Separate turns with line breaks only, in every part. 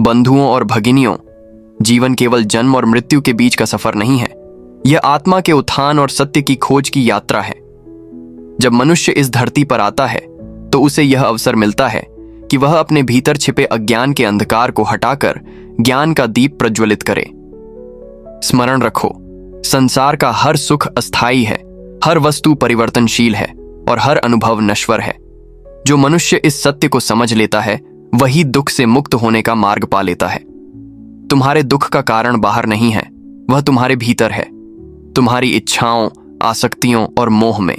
बंधुओं और भगिनियों, जीवन केवल जन्म और मृत्यु के बीच का सफर नहीं है। यह आत्मा के उत्थान और सत्य की खोज की यात्रा है। जब मनुष्य इस धरती पर आता है तो उसे यह अवसर मिलता है कि वह अपने भीतर छिपे अज्ञान के अंधकार को हटाकर ज्ञान का दीप प्रज्वलित करे। स्मरण रखो, संसार का हर सुख अस्थायी है, हर वस्तु परिवर्तनशील है और हर अनुभव नश्वर है। जो मनुष्य इस सत्य को समझ लेता है वही दुख से मुक्त होने का मार्ग पा लेता है। तुम्हारे दुख का कारण बाहर नहीं है, वह तुम्हारे भीतर है, तुम्हारी इच्छाओं, आसक्तियों और मोह में।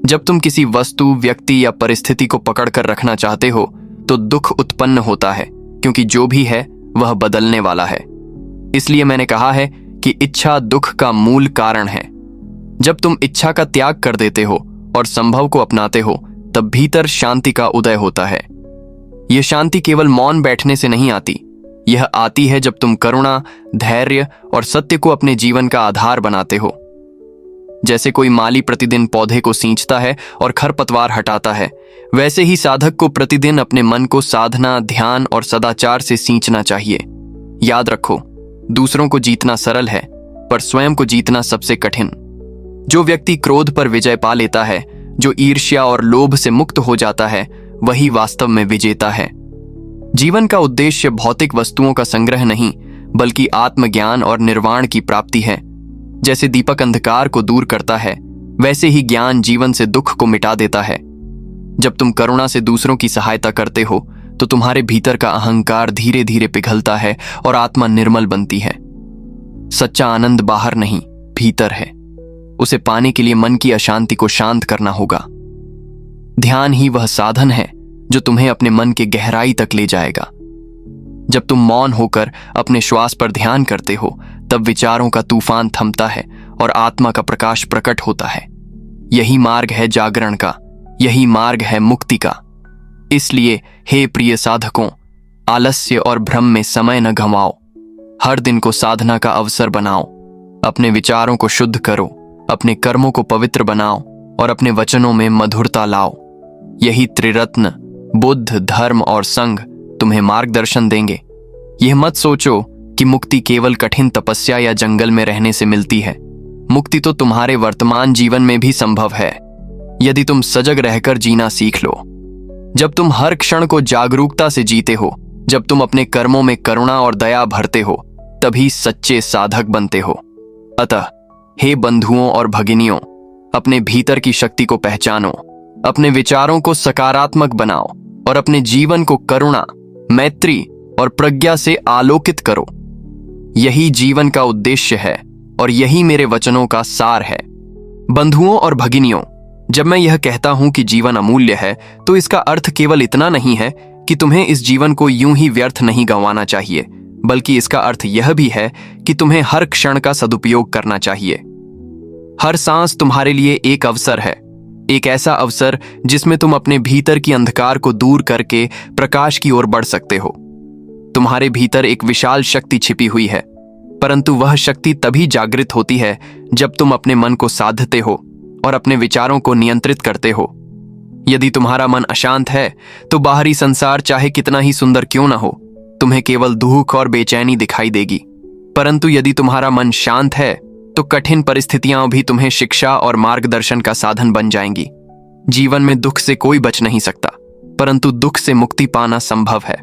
जब तुम किसी वस्तु, व्यक्ति या परिस्थिति को पकड़कर रखना चाहते हो तो दुख उत्पन्न होता है, क्योंकि जो भी है वह बदलने वाला है। इसलिए मैंने कहा है कि इच्छा दुख का मूल कारण है। जब तुम इच्छा का त्याग कर देते हो और संभव को अपनाते हो तब भीतर शांति का उदय होता है। यह शांति केवल मौन बैठने से नहीं आती, यह आती है जब तुम करुणा, धैर्य और सत्य को अपने जीवन का आधार बनाते हो। जैसे कोई माली प्रतिदिन पौधे को सींचता है और खरपतवार हटाता है, वैसे ही साधक को प्रतिदिन अपने मन को साधना, ध्यान और सदाचार से सींचना चाहिए। याद रखो, दूसरों को जीतना सरल है पर स्वयं को जीतना सबसे कठिन। जो व्यक्ति क्रोध पर विजय पा लेता है, जो ईर्ष्या और लोभ से मुक्त हो जाता है, वही वास्तव में विजेता है। जीवन का उद्देश्य भौतिक वस्तुओं का संग्रह नहीं, बल्कि आत्मज्ञान और निर्वाण की प्राप्ति है। जैसे दीपक अंधकार को दूर करता है, वैसे ही ज्ञान जीवन से दुख को मिटा देता है। जब तुम करुणा से दूसरों की सहायता करते हो तो तुम्हारे भीतर का अहंकार धीरे धीरे पिघलता है और आत्मा निर्मल बनती है। सच्चा आनंद बाहर नहीं, भीतर है। उसे पाने के लिए मन की अशांति को शांत करना होगा। ध्यान ही वह साधन है जो तुम्हें अपने मन के गहराई तक ले जाएगा। जब तुम मौन होकर अपने श्वास पर ध्यान करते हो तब विचारों का तूफान थमता है और आत्मा का प्रकाश प्रकट होता है। यही मार्ग है जागरण का, यही मार्ग है मुक्ति का। इसलिए हे प्रिय साधकों, आलस्य और भ्रम में समय न गंवाओ। हर दिन को साधना का अवसर बनाओ। अपने विचारों को शुद्ध करो, अपने कर्मों को पवित्र बनाओ और अपने वचनों में मधुरता लाओ। यही त्रिरत्न बुद्ध, धर्म और संघ तुम्हें मार्गदर्शन देंगे। यह मत सोचो कि मुक्ति केवल कठिन तपस्या या जंगल में रहने से मिलती है। मुक्ति तो तुम्हारे वर्तमान जीवन में भी संभव है, यदि तुम सजग रहकर जीना सीख लो। जब तुम हर क्षण को जागरूकता से जीते हो, जब तुम अपने कर्मों में करुणा और दया भरते हो, तभी सच्चे साधक बनते हो। अतः हे बंधुओं और भगिनियों, अपने भीतर की शक्ति को पहचानो, अपने विचारों को सकारात्मक बनाओ और अपने जीवन को करुणा, मैत्री और प्रज्ञा से आलोकित करो। यही जीवन का उद्देश्य है और यही मेरे वचनों का सार है। बंधुओं और भगिनियों, जब मैं यह कहता हूं कि जीवन अमूल्य है तो इसका अर्थ केवल इतना नहीं है कि तुम्हें इस जीवन को यूं ही व्यर्थ नहीं गंवाना चाहिए, बल्कि इसका अर्थ यह भी है कि तुम्हें हर क्षण का सदुपयोग करना चाहिए। हर सांस तुम्हारे लिए एक अवसर है, एक ऐसा अवसर जिसमें तुम अपने भीतर की अंधकार को दूर करके प्रकाश की ओर बढ़ सकते हो। तुम्हारे भीतर एक विशाल शक्ति छिपी हुई है, परंतु वह शक्ति तभी जागृत होती है जब तुम अपने मन को साधते हो और अपने विचारों को नियंत्रित करते हो। यदि तुम्हारा मन अशांत है तो बाहरी संसार चाहे कितना ही सुंदर क्यों ना हो, तुम्हें केवल दुख और बेचैनी दिखाई देगी। परंतु यदि तुम्हारा मन शांत है तो कठिन परिस्थितियां भी तुम्हें शिक्षा और मार्गदर्शन का साधन बन जाएंगी। जीवन में दुख से कोई बच नहीं सकता, परंतु दुख से मुक्ति पाना संभव है।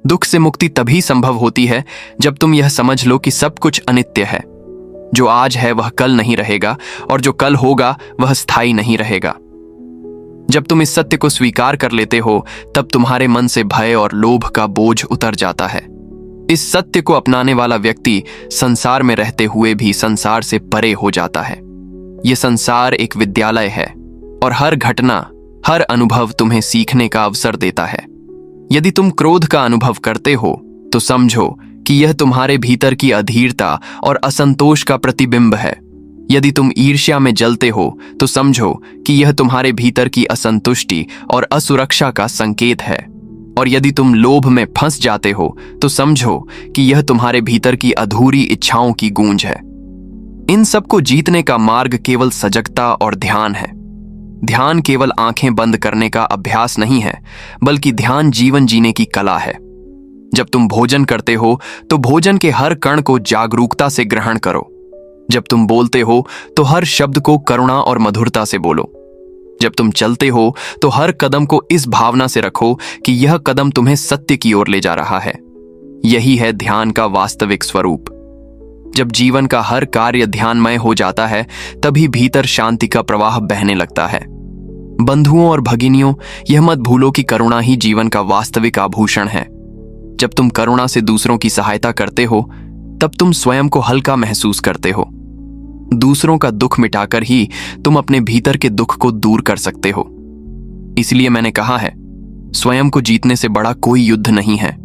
दुख से मुक्ति तभी संभव होती है जब तुम यह समझ लो कि सब कुछ अनित्य है। जो आज है वह कल नहीं रहेगा और जो कल होगा वह स्थायी नहीं रहेगा। जब तुम इस सत्य को स्वीकार कर लेते हो तब तुम्हारे मन से भय और लोभ का बोझ उतर जाता है। इस सत्य को अपनाने वाला व्यक्ति संसार में रहते हुए भी संसार से परे हो जाता है। यह संसार एक विद्यालय है और हर घटना, हर अनुभव तुम्हें सीखने का अवसर देता है। यदि तुम क्रोध का अनुभव करते हो तो समझो कि यह तुम्हारे भीतर की अधीरता और असंतोष का प्रतिबिंब है। यदि तुम ईर्ष्या में जलते हो तो समझो कि यह तुम्हारे भीतर की असंतुष्टि और असुरक्षा का संकेत है। और यदि तुम लोभ में फंस जाते हो तो समझो कि यह तुम्हारे भीतर की अधूरी इच्छाओं की गूंज है। इन सब को जीतने का मार्ग केवल सजगता और ध्यान है। ध्यान केवल आंखें बंद करने का अभ्यास नहीं है, बल्कि ध्यान जीवन जीने की कला है। जब तुम भोजन करते हो तो भोजन के हर कण को जागरूकता से ग्रहण करो। जब तुम बोलते हो तो हर शब्द को करुणा और मधुरता से बोलो। जब तुम चलते हो तो हर कदम को इस भावना से रखो कि यह कदम तुम्हें सत्य की ओर ले जा रहा है। यही है ध्यान का वास्तविक स्वरूप। जब जीवन का हर कार्य ध्यानमय हो जाता है, तभी भीतर शांति का प्रवाह बहने लगता है। बंधुओं और भगिनियों, यह मत भूलो कि करुणा ही जीवन का वास्तविक आभूषण है। जब तुम करुणा से दूसरों की सहायता करते हो, तब तुम स्वयं को हल्का महसूस करते हो। दूसरों का दुख मिटाकर ही तुम अपने भीतर के दुख को दूर कर सकते हो। इसलिए मैंने कहा है, स्वयं को जीतने से बड़ा कोई युद्ध नहीं है।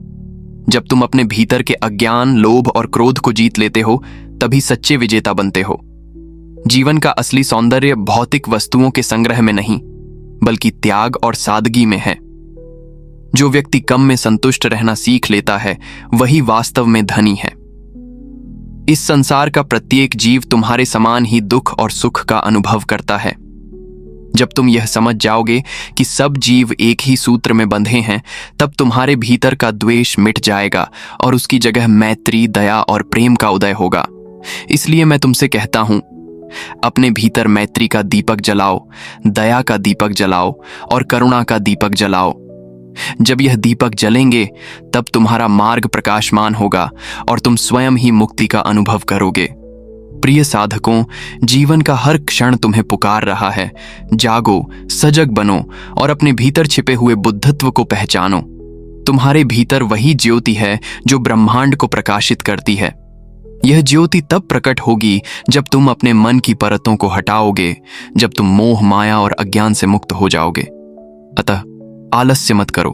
जब तुम अपने भीतर के अज्ञान, लोभ और क्रोध को जीत लेते हो, तभी सच्चे विजेता बनते हो। जीवन का असली सौंदर्य भौतिक वस्तुओं के संग्रह में नहीं, बल्कि त्याग और सादगी में है। जो व्यक्ति कम में संतुष्ट रहना सीख लेता है, वही वास्तव में धनी है। इस संसार का प्रत्येक जीव तुम्हारे समान ही दुख और सुख का अनुभव करता है। जब तुम यह समझ जाओगे कि सब जीव एक ही सूत्र में बंधे हैं, तब तुम्हारे भीतर का द्वेष मिट जाएगा और उसकी जगह मैत्री, दया और प्रेम का उदय होगा। इसलिए मैं तुमसे कहता हूं, अपने भीतर मैत्री का दीपक जलाओ, दया का दीपक जलाओ और करुणा का दीपक जलाओ। जब यह दीपक जलेंगे, तब तुम्हारा मार्ग प्रकाशमान होगा और तुम स्वयं ही मुक्ति का अनुभव करोगे। प्रिय साधकों, जीवन का हर क्षण तुम्हें पुकार रहा है। जागो, सजग बनो और अपने भीतर छिपे हुए बुद्धत्व को पहचानो। तुम्हारे भीतर वही ज्योति है जो ब्रह्मांड को प्रकाशित करती है। यह ज्योति तब प्रकट होगी जब तुम अपने मन की परतों को हटाओगे, जब तुम मोह, माया और अज्ञान से मुक्त हो जाओगे। अतः आलस्य मत करो,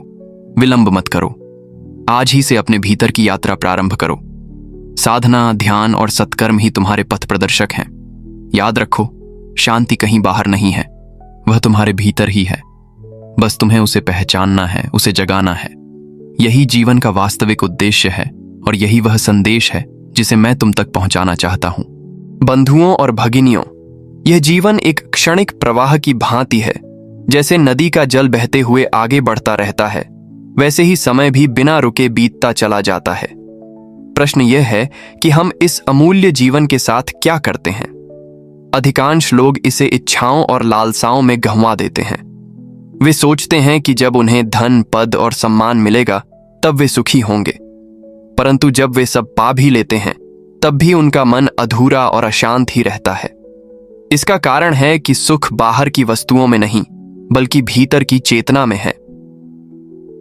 विलंब मत करो। आज ही से अपने भीतर की यात्रा प्रारंभ करो। साधना, ध्यान और सत्कर्म ही तुम्हारे पथ प्रदर्शक हैं। याद रखो, शांति कहीं बाहर नहीं है, वह तुम्हारे भीतर ही है। बस तुम्हें उसे पहचानना है, उसे जगाना है। यही जीवन का वास्तविक उद्देश्य है और यही वह संदेश है जिसे मैं तुम तक पहुंचाना चाहता हूं। बंधुओं और भगिनियों, यह जीवन एक क्षणिक प्रवाह की भांति है। जैसे नदी का जल बहते हुए आगे बढ़ता रहता है, वैसे ही समय भी बिना रुके बीतता चला जाता है। प्रश्न यह है कि हम इस अमूल्य जीवन के साथ क्या करते हैं। अधिकांश लोग इसे इच्छाओं और लालसाओं में गंवा देते हैं। वे सोचते हैं कि जब उन्हें धन, पद और सम्मान मिलेगा, तब वे सुखी होंगे। परंतु जब वे सब पा भी लेते हैं, तब भी उनका मन अधूरा और अशांत ही रहता है। इसका कारण है कि सुख बाहर की वस्तुओं में नहीं, बल्कि भीतर की चेतना में है।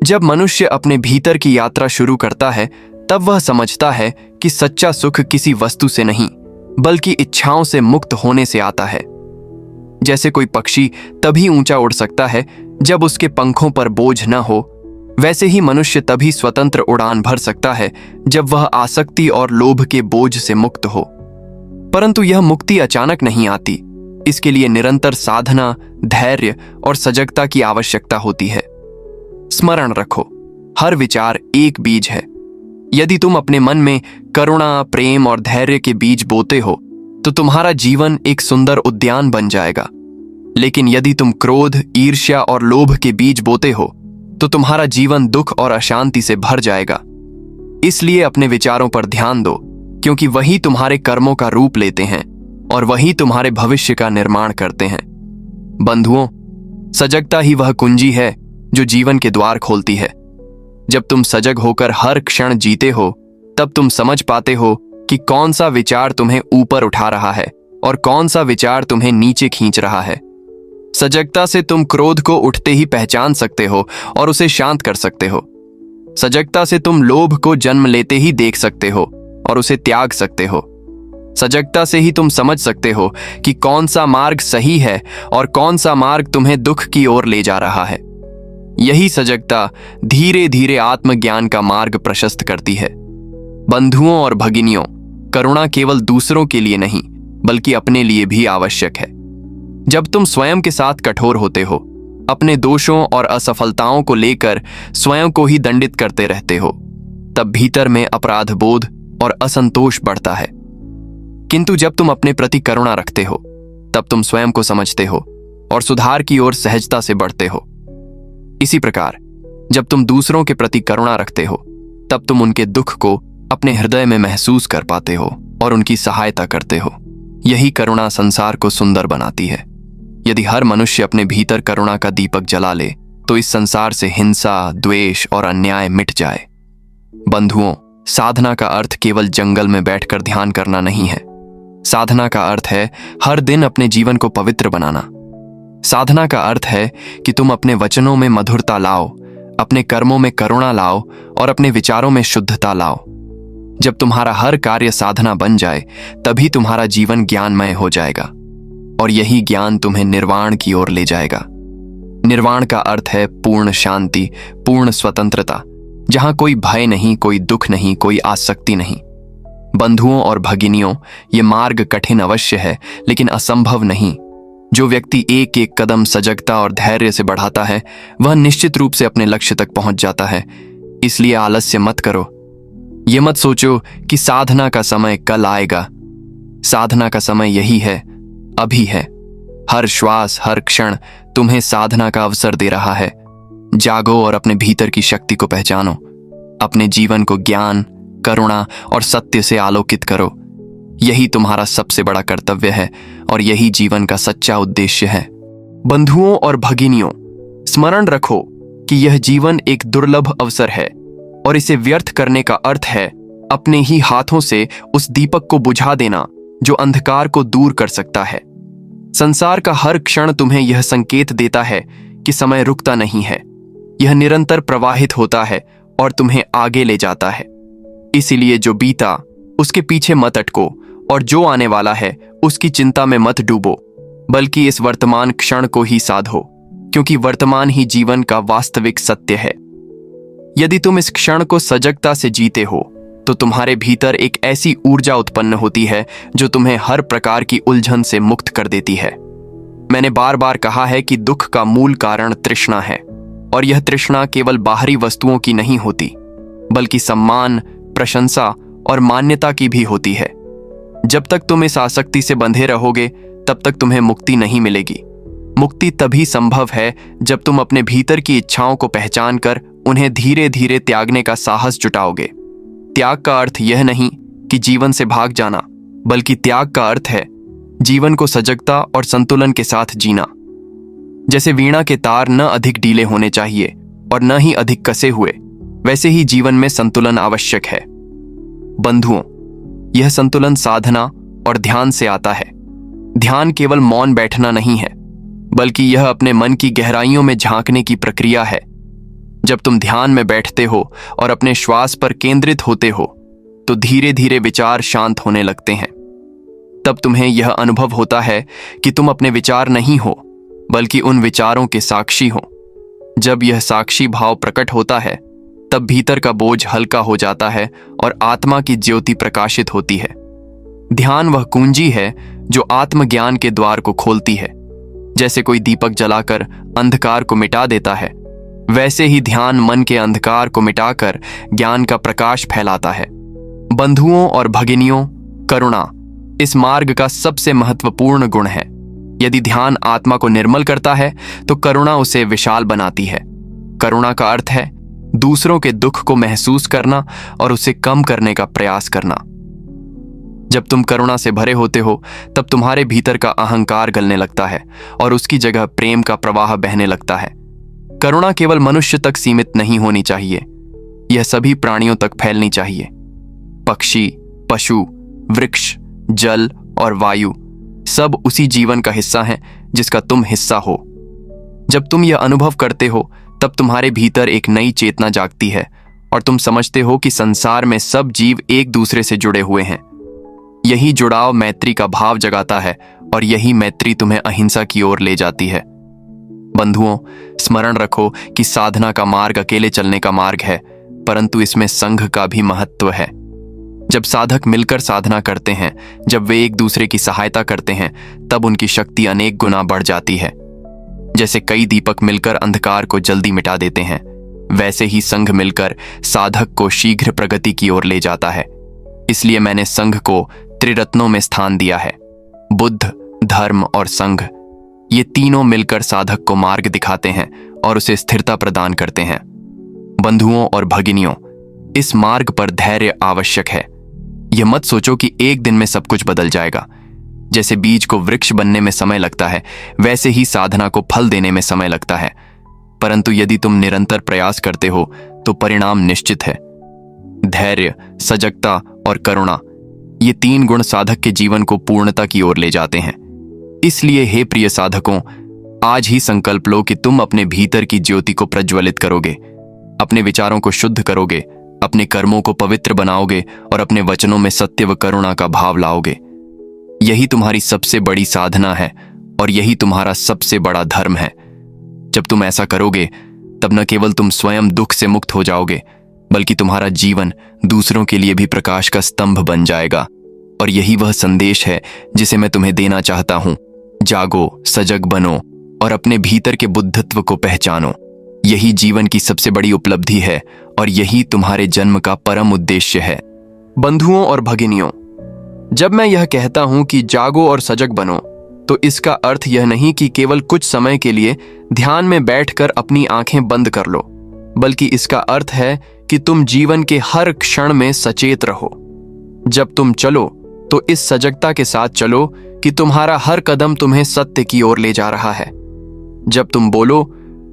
जब मनुष्य अपने भीतर की यात्रा शुरू करता है, तब वह समझता है कि सच्चा सुख किसी वस्तु से नहीं, बल्कि इच्छाओं से मुक्त होने से आता है। जैसे कोई पक्षी तभी ऊंचा उड़ सकता है जब उसके पंखों पर बोझ न हो, वैसे ही मनुष्य तभी स्वतंत्र उड़ान भर सकता है जब वह आसक्ति और लोभ के बोझ से मुक्त हो। परंतु यह मुक्ति अचानक नहीं आती। इसके लिए निरंतर साधना, धैर्य और सजगता की आवश्यकता होती है। स्मरण रखो, हर विचार एक बीज है। यदि तुम अपने मन में करुणा, प्रेम और धैर्य के बीज बोते हो, तो तुम्हारा जीवन एक सुंदर उद्यान बन जाएगा। लेकिन यदि तुम क्रोध, ईर्ष्या और लोभ के बीज बोते हो, तो तुम्हारा जीवन दुख और अशांति से भर जाएगा। इसलिए अपने विचारों पर ध्यान दो, क्योंकि वही तुम्हारे कर्मों का रूप लेते हैं और वही तुम्हारे भविष्य का निर्माण करते हैं। बंधुओं, सजगता ही वह कुंजी है जो जीवन के द्वार खोलती है। जब तुम सजग होकर हर क्षण जीते हो, तब तुम समझ पाते हो कि कौन सा विचार तुम्हें ऊपर उठा रहा है और कौन सा विचार तुम्हें नीचे खींच रहा है। सजगता से तुम क्रोध को उठते ही पहचान सकते हो और उसे शांत कर सकते हो। सजगता से तुम लोभ को जन्म लेते ही देख सकते हो और उसे त्याग सकते हो। सजगता से ही तुम समझ सकते हो कि कौन सा मार्ग सही है और कौन सा मार्ग तुम्हें दुख की ओर ले जा रहा है। यही सजगता धीरे धीरे आत्मज्ञान का मार्ग प्रशस्त करती है। बंधुओं और भगिनियों, करुणा केवल दूसरों के लिए नहीं, बल्कि अपने लिए भी आवश्यक है। जब तुम स्वयं के साथ कठोर होते हो, अपने दोषों और असफलताओं को लेकर स्वयं को ही दंडित करते रहते हो, तब भीतर में अपराध बोध और असंतोष बढ़ता है। किंतु जब तुम अपने प्रति करुणा रखते हो, तब तुम स्वयं को समझते हो और सुधार की ओर सहजता से बढ़ते हो। इसी प्रकार जब तुम दूसरों के प्रति करुणा रखते हो, तब तुम उनके दुख को अपने हृदय में महसूस कर पाते हो और उनकी सहायता करते हो। यही करुणा संसार को सुंदर बनाती है। यदि हर मनुष्य अपने भीतर करुणा का दीपक जला ले तो इस संसार से हिंसा, द्वेष और अन्याय मिट जाए। बंधुओं, साधना का अर्थ केवल जंगल में बैठकर ध्यान करना नहीं है। साधना का अर्थ है हर दिन अपने जीवन को पवित्र बनाना। साधना का अर्थ है कि तुम अपने वचनों में मधुरता लाओ, अपने कर्मों में करुणा लाओ और अपने विचारों में शुद्धता लाओ। जब तुम्हारा हर कार्य साधना बन जाए तभी तुम्हारा जीवन ज्ञानमय हो जाएगा और यही ज्ञान तुम्हें निर्वाण की ओर ले जाएगा। निर्वाण का अर्थ है पूर्ण शांति, पूर्ण स्वतंत्रता, जहां कोई भय नहीं, कोई दुख नहीं, कोई आसक्ति नहीं। बंधुओं और भगिनियों, ये मार्ग कठिन अवश्य है लेकिन असंभव नहीं। जो व्यक्ति एक एक कदम सजगता और धैर्य से बढ़ाता है वह निश्चित रूप से अपने लक्ष्य तक पहुंच जाता है। इसलिए आलस्य मत करो। ये मत सोचो कि साधना का समय कल आएगा। साधना का समय यही है, अभी है। हर श्वास, हर क्षण तुम्हें साधना का अवसर दे रहा है। जागो और अपने भीतर की शक्ति को पहचानो। अपने जीवन को ज्ञान, करुणा और सत्य से आलोकित करो। यही तुम्हारा सबसे बड़ा कर्तव्य है और यही जीवन का सच्चा उद्देश्य है। बंधुओं और भगिनियों, स्मरण रखो कि यह जीवन एक दुर्लभ अवसर है और इसे व्यर्थ करने का अर्थ है अपने ही हाथों से उस दीपक को बुझा देना जो अंधकार को दूर कर सकता है। संसार का हर क्षण तुम्हें यह संकेत देता है कि समय रुकता नहीं है। यह निरंतर प्रवाहित होता है और तुम्हें आगे ले जाता है। इसीलिए जो बीता उसके पीछे मत अटको और जो आने वाला है उसकी चिंता में मत डूबो, बल्कि इस वर्तमान क्षण को ही साधो, क्योंकि वर्तमान ही जीवन का वास्तविक सत्य है। यदि तुम इस क्षण को सजगता से जीते हो तो तुम्हारे भीतर एक ऐसी ऊर्जा उत्पन्न होती है जो तुम्हें हर प्रकार की उलझन से मुक्त कर देती है। मैंने बार बार कहा है कि दुख का मूल कारण तृष्णा है और यह तृष्णा केवल बाहरी वस्तुओं की नहीं होती, बल्कि सम्मान, प्रशंसा और मान्यता की भी होती है। जब तक तुम इस आसक्ति से बंधे रहोगे तब तक तुम्हें मुक्ति नहीं मिलेगी। मुक्ति तभी संभव है जब तुम अपने भीतर की इच्छाओं को पहचान कर उन्हें धीरे धीरे त्यागने का साहस जुटाओगे। त्याग का अर्थ यह नहीं कि जीवन से भाग जाना, बल्कि त्याग का अर्थ है जीवन को सजगता और संतुलन के साथ जीना। जैसे वीणा के तार न अधिक ढीले होने चाहिए और न ही अधिक कसे हुए, वैसे ही जीवन में संतुलन आवश्यक है। बंधुओं, यह संतुलन साधना और ध्यान से आता है। ध्यान केवल मौन बैठना नहीं है, बल्कि यह अपने मन की गहराइयों में झांकने की प्रक्रिया है। जब तुम ध्यान में बैठते हो और अपने श्वास पर केंद्रित होते हो तो धीरे धीरे विचार शांत होने लगते हैं। तब तुम्हें यह अनुभव होता है कि तुम अपने विचार नहीं हो, बल्कि उन विचारों के साक्षी हो। जब यह साक्षी भाव प्रकट होता है तब भीतर का बोझ हल्का हो जाता है और आत्मा की ज्योति प्रकाशित होती है। ध्यान वह कुंजी है जो आत्मज्ञान के द्वार को खोलती है। जैसे कोई दीपक जलाकर अंधकार को मिटा देता है, वैसे ही ध्यान मन के अंधकार को मिटाकर ज्ञान का प्रकाश फैलाता है। बंधुओं और भगिनियों, करुणा इस मार्ग का सबसे महत्वपूर्ण गुण है। यदि ध्यान आत्मा को निर्मल करता है तो करुणा उसे विशाल बनाती है। करुणा का अर्थ है दूसरों के दुख को महसूस करना और उसे कम करने का प्रयास करना। जब तुम करुणा से भरे होते हो तब तुम्हारे भीतर का अहंकार गलने लगता है और उसकी जगह प्रेम का प्रवाह बहने लगता है। करुणा केवल मनुष्य तक सीमित नहीं होनी चाहिए, यह सभी प्राणियों तक फैलनी चाहिए। पक्षी, पशु, वृक्ष, जल और वायु सब उसी जीवन का हिस्सा हैं जिसका तुम हिस्सा हो। जब तुम यह अनुभव करते हो तब तुम्हारे भीतर एक नई चेतना जागती है और तुम समझते हो कि संसार में सब जीव एक दूसरे से जुड़े हुए हैं। यही जुड़ाव मैत्री का भाव जगाता है और यही मैत्री तुम्हें अहिंसा की ओर ले जाती है। बंधुओं, स्मरण रखो कि साधना का मार्ग अकेले चलने का मार्ग है, परंतु इसमें संघ का भी महत्व है। जब साधक मिलकर साधना करते हैं, जब वे एक दूसरे की सहायता करते हैं, तब उनकी शक्ति अनेक गुना बढ़ जाती है। जैसे कई दीपक मिलकर अंधकार को जल्दी मिटा देते हैं, वैसे ही संघ मिलकर साधक को शीघ्र प्रगति की ओर ले जाता है। इसलिए मैंने संघ को त्रिरत्नों में स्थान दिया है। बुद्ध, धर्म और संघ, ये तीनों मिलकर साधक को मार्ग दिखाते हैं और उसे स्थिरता प्रदान करते हैं। बंधुओं और भगिनियों, इस मार्ग पर धैर्य आवश्यक है। यह मत सोचो कि एक दिन में सब कुछ बदल जाएगा। जैसे बीज को वृक्ष बनने में समय लगता है, वैसे ही साधना को फल देने में समय लगता है। परंतु यदि तुम निरंतर प्रयास करते हो तो परिणाम निश्चित है। धैर्य, सजगता और करुणा, ये 3 गुण साधक के जीवन को पूर्णता की ओर ले जाते हैं। इसलिए हे प्रिय साधकों, आज ही संकल्प लो कि तुम अपने भीतर की ज्योति को प्रज्वलित करोगे, अपने विचारों को शुद्ध करोगे, अपने कर्मों को पवित्र बनाओगे और अपने वचनों में सत्य व करुणा का भाव लाओगे। यही तुम्हारी सबसे बड़ी साधना है और यही तुम्हारा सबसे बड़ा धर्म है। जब तुम ऐसा करोगे तब न केवल तुम स्वयं दुख से मुक्त हो जाओगे, बल्कि तुम्हारा जीवन दूसरों के लिए भी प्रकाश का स्तंभ बन जाएगा। और यही वह संदेश है जिसे मैं तुम्हें देना चाहता हूं। जागो, सजग बनो और अपने भीतर के बुद्धत्व को पहचानो। यही जीवन की सबसे बड़ी उपलब्धि है और यही तुम्हारे जन्म का परम उद्देश्य है। बंधुओं और भगिनियों, जब मैं यह कहता हूं कि जागो और सजग बनो, तो इसका अर्थ यह नहीं कि केवल कुछ समय के लिए ध्यान में बैठकर अपनी आंखें बंद कर लो, बल्कि इसका अर्थ है कि तुम जीवन के हर क्षण में सचेत रहो। जब तुम चलो तो इस सजगता के साथ चलो कि तुम्हारा हर कदम तुम्हें सत्य की ओर ले जा रहा है। जब तुम बोलो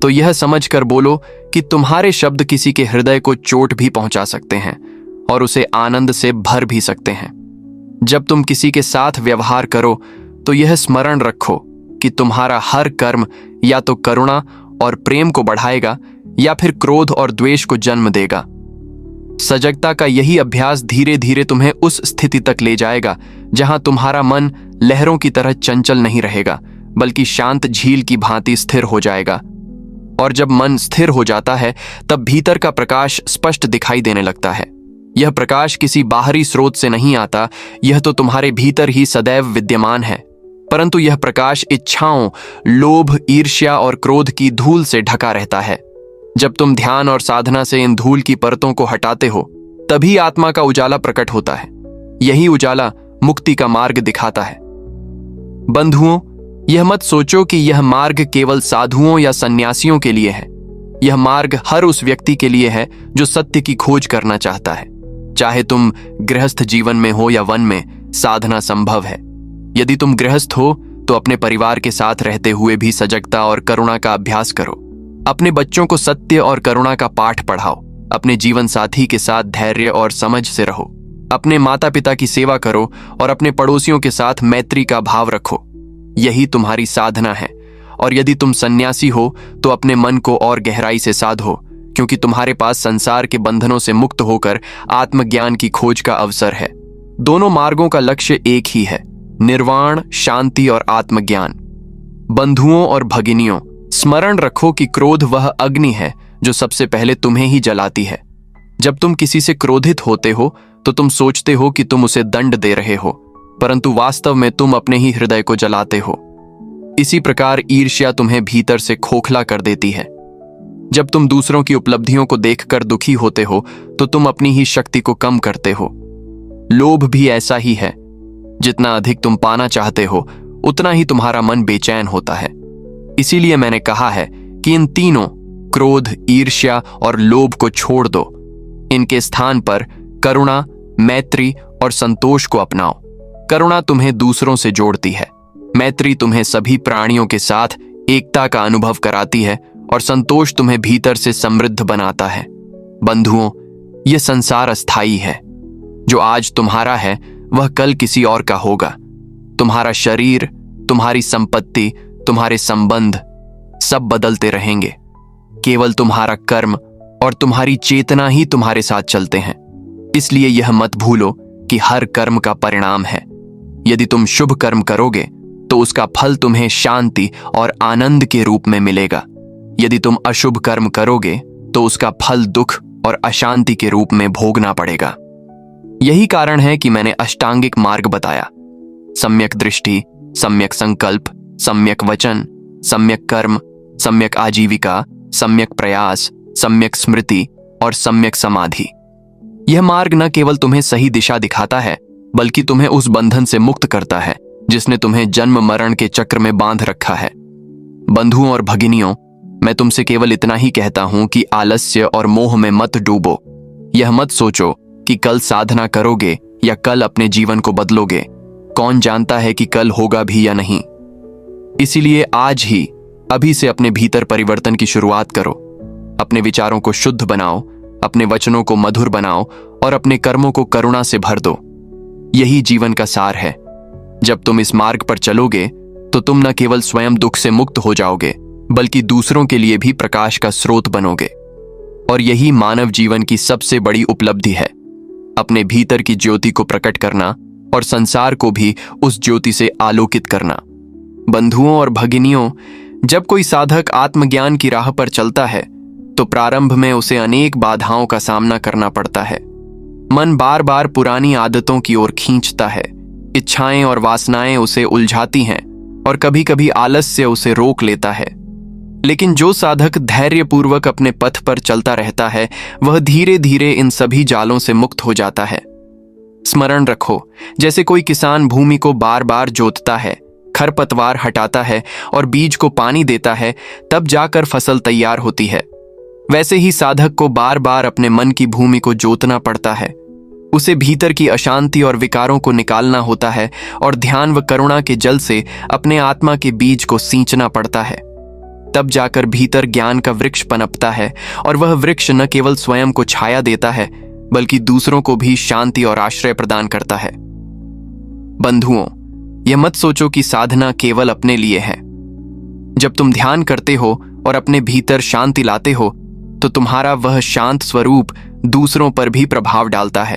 तो यह समझकर बोलो कि तुम्हारे शब्द किसी के हृदय को चोट भी पहुंचा सकते हैं और उसे आनंद से भर भी सकते हैं। जब तुम किसी के साथ व्यवहार करो तो यह स्मरण रखो कि तुम्हारा हर कर्म या तो करुणा और प्रेम को बढ़ाएगा या फिर क्रोध और द्वेष को जन्म देगा। सजगता का यही अभ्यास धीरे धीरे तुम्हें उस स्थिति तक ले जाएगा जहां तुम्हारा मन लहरों की तरह चंचल नहीं रहेगा, बल्कि शांत झील की भांति स्थिर हो जाएगा। और जब मन स्थिर हो जाता है तब भीतर का प्रकाश स्पष्ट दिखाई देने लगता है। यह प्रकाश किसी बाहरी स्रोत से नहीं आता, यह तो तुम्हारे भीतर ही सदैव विद्यमान है। परंतु यह प्रकाश इच्छाओं, लोभ, ईर्ष्या और क्रोध की धूल से ढका रहता है। जब तुम ध्यान और साधना से इन धूल की परतों को हटाते हो, तभी आत्मा का उजाला प्रकट होता है। यही उजाला मुक्ति का मार्ग दिखाता है। बंधुओं, यह मत सोचो कि यह मार्ग केवल साधुओं या सन्यासियों के लिए है। यह मार्ग हर उस व्यक्ति के लिए है जो सत्य की खोज करना चाहता है। चाहे तुम गृहस्थ जीवन में हो या वन में, साधना संभव है। यदि तुम गृहस्थ हो तो अपने परिवार के साथ रहते हुए भी सजगता और करुणा का अभ्यास करो। अपने बच्चों को सत्य और करुणा का पाठ पढ़ाओ। अपने जीवन साथी के साथ धैर्य और समझ से रहो। अपने माता पिता की सेवा करो और अपने पड़ोसियों के साथ मैत्री का भाव रखो। यही तुम्हारी साधना है। और यदि तुम सन्यासी हो तो अपने मन को और गहराई से साधो, क्योंकि तुम्हारे पास संसार के बंधनों से मुक्त होकर आत्मज्ञान की खोज का अवसर है। दोनों मार्गों का लक्ष्य एक ही है, निर्वाण, शांति और आत्मज्ञान। बंधुओं और भगिनियों, स्मरण रखो कि क्रोध वह अग्नि है जो सबसे पहले तुम्हें ही जलाती है। जब तुम किसी से क्रोधित होते हो तो तुम सोचते हो कि तुम उसे दंड दे रहे हो, परंतु वास्तव में तुम अपने ही हृदय को जलाते हो। इसी प्रकार ईर्ष्या तुम्हें भीतर से खोखला कर देती है। जब तुम दूसरों की उपलब्धियों को देखकर दुखी होते हो तो तुम अपनी ही शक्ति को कम करते हो। लोभ भी ऐसा ही है। जितना अधिक तुम पाना चाहते हो, उतना ही तुम्हारा मन बेचैन होता है। इसीलिए मैंने कहा है कि इन तीनों, क्रोध, ईर्ष्या और लोभ को छोड़ दो। इनके स्थान पर करुणा, मैत्री और संतोष को अपनाओ। करुणा तुम्हें दूसरों से जोड़ती है, मैत्री तुम्हें सभी प्राणियों के साथ एकता का अनुभव कराती है और संतोष तुम्हें भीतर से समृद्ध बनाता है। बंधुओं, यह संसार अस्थायी है। जो आज तुम्हारा है वह कल किसी और का होगा। तुम्हारा शरीर, तुम्हारी संपत्ति, तुम्हारे संबंध सब बदलते रहेंगे। केवल तुम्हारा कर्म और तुम्हारी चेतना ही तुम्हारे साथ चलते हैं। इसलिए यह मत भूलो कि हर कर्म का परिणाम है। यदि तुम शुभ कर्म करोगे तो उसका फल तुम्हें शांति और आनंद के रूप में मिलेगा। यदि तुम अशुभ कर्म करोगे तो उसका फल दुख और अशांति के रूप में भोगना पड़ेगा। यही कारण है कि मैंने अष्टांगिक मार्ग बताया। सम्यक दृष्टि, सम्यक संकल्प, सम्यक वचन, सम्यक कर्म, सम्यक आजीविका, सम्यक प्रयास, सम्यक स्मृति और सम्यक समाधि। यह मार्ग न केवल तुम्हें सही दिशा दिखाता है, बल्कि तुम्हें उस बंधन से मुक्त करता है जिसने तुम्हें जन्म मरण के चक्र में बांध रखा है। बंधुओं और भगिनियों, मैं तुमसे केवल इतना ही कहता हूं कि आलस्य और मोह में मत डूबो। यह मत सोचो कि कल साधना करोगे या कल अपने जीवन को बदलोगे। कौन जानता है कि कल होगा भी या नहीं। इसीलिए आज ही, अभी से अपने भीतर परिवर्तन की शुरुआत करो। अपने विचारों को शुद्ध बनाओ, अपने वचनों को मधुर बनाओ और अपने कर्मों को करुणा से भर दो। यही जीवन का सार है। जब तुम इस मार्ग पर चलोगे तो तुम न केवल स्वयं दुख से मुक्त हो जाओगे, बल्कि दूसरों के लिए भी प्रकाश का स्रोत बनोगे। और यही मानव जीवन की सबसे बड़ी उपलब्धि है, अपने भीतर की ज्योति को प्रकट करना और संसार को भी उस ज्योति से आलोकित करना। बंधुओं और भगिनियों, जब कोई साधक आत्मज्ञान की राह पर चलता है तो प्रारंभ में उसे अनेक बाधाओं का सामना करना पड़ता है। मन बार बार पुरानी आदतों की ओर खींचता है, इच्छाएं और वासनाएं उसे उलझाती हैं और कभी कभी आलस्य उसे रोक लेता है। लेकिन जो साधक धैर्यपूर्वक अपने पथ पर चलता रहता है, वह धीरे धीरे इन सभी जालों से मुक्त हो जाता है। स्मरण रखो, जैसे कोई किसान भूमि को बार बार जोतता है, खरपतवार हटाता है और बीज को पानी देता है, तब जाकर फसल तैयार होती है। वैसे ही साधक को बार बार अपने मन की भूमि को जोतना पड़ता है। उसे भीतर की अशांति और विकारों को निकालना होता है और ध्यान व करुणा के जल से अपने आत्मा के बीज को सींचना पड़ता है। तब जाकर भीतर ज्ञान का वृक्ष पनपता है और वह वृक्ष न केवल स्वयं को छाया देता है, बल्कि दूसरों को भी शांति और आश्रय प्रदान करता है। बंधुओं, यह मत सोचो कि साधना केवल अपने लिए है। जब तुम ध्यान करते हो और अपने भीतर शांति लाते हो तो तुम्हारा वह शांत स्वरूप दूसरों पर भी प्रभाव डालता है।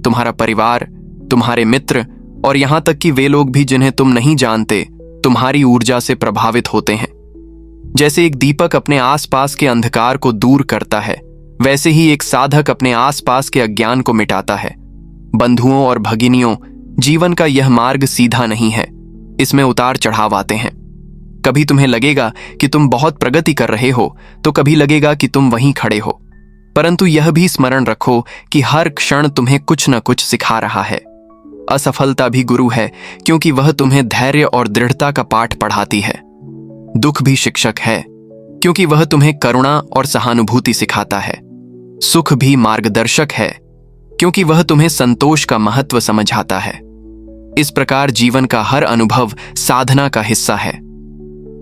तुम्हारा परिवार, तुम्हारे मित्र और यहां तक कि वे लोग भी जिन्हें तुम नहीं जानते, तुम्हारी ऊर्जा से प्रभावित होते हैं। जैसे एक दीपक अपने आसपास के अंधकार को दूर करता है, वैसे ही एक साधक अपने आसपास के अज्ञान को मिटाता है। बंधुओं और भगिनियों, जीवन का यह मार्ग सीधा नहीं है, इसमें उतार चढ़ाव आते हैं। कभी तुम्हें लगेगा कि तुम बहुत प्रगति कर रहे हो, तो कभी लगेगा कि तुम वहीं खड़े हो। परंतु यह भी स्मरण रखो कि हर क्षण तुम्हें कुछ न कुछ सिखा रहा है। असफलता भी गुरु है, क्योंकि वह तुम्हें धैर्य और दृढ़ता का पाठ पढ़ाती है। दुख भी शिक्षक है, क्योंकि वह तुम्हें करुणा और सहानुभूति सिखाता है। सुख भी मार्गदर्शक है, क्योंकि वह तुम्हें संतोष का महत्व समझाता है। इस प्रकार जीवन का हर अनुभव साधना का हिस्सा है।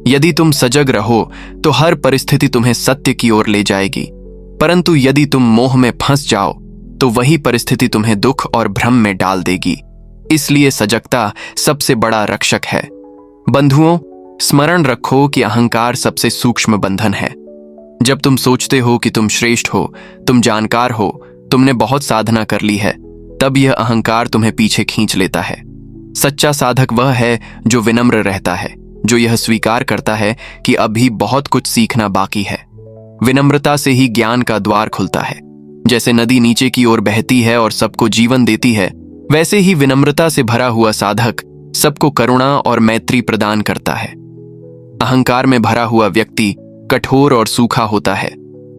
यदि तुम सजग रहो तो हर परिस्थिति तुम्हें सत्य की ओर ले जाएगी, परंतु यदि तुम मोह में फंस जाओ तो वही परिस्थिति तुम्हें दुख और भ्रम में डाल देगी। इसलिए सजगता सबसे बड़ा रक्षक है। बंधुओं, स्मरण रखो कि अहंकार सबसे सूक्ष्म बंधन है। जब तुम सोचते हो कि तुम श्रेष्ठ हो, तुम जानकार हो, तुमने बहुत साधना कर ली है, तब यह अहंकार तुम्हें पीछे खींच लेता है। सच्चा साधक वह है जो विनम्र रहता है, जो यह स्वीकार करता है कि अभी बहुत कुछ सीखना बाकी है। विनम्रता से ही ज्ञान का द्वार खुलता है। जैसे नदी नीचे की ओर बहती है और सबको जीवन देती है, वैसे ही विनम्रता से भरा हुआ साधक सबको करुणा और मैत्री प्रदान करता है। अहंकार में भरा हुआ व्यक्ति कठोर और सूखा होता है,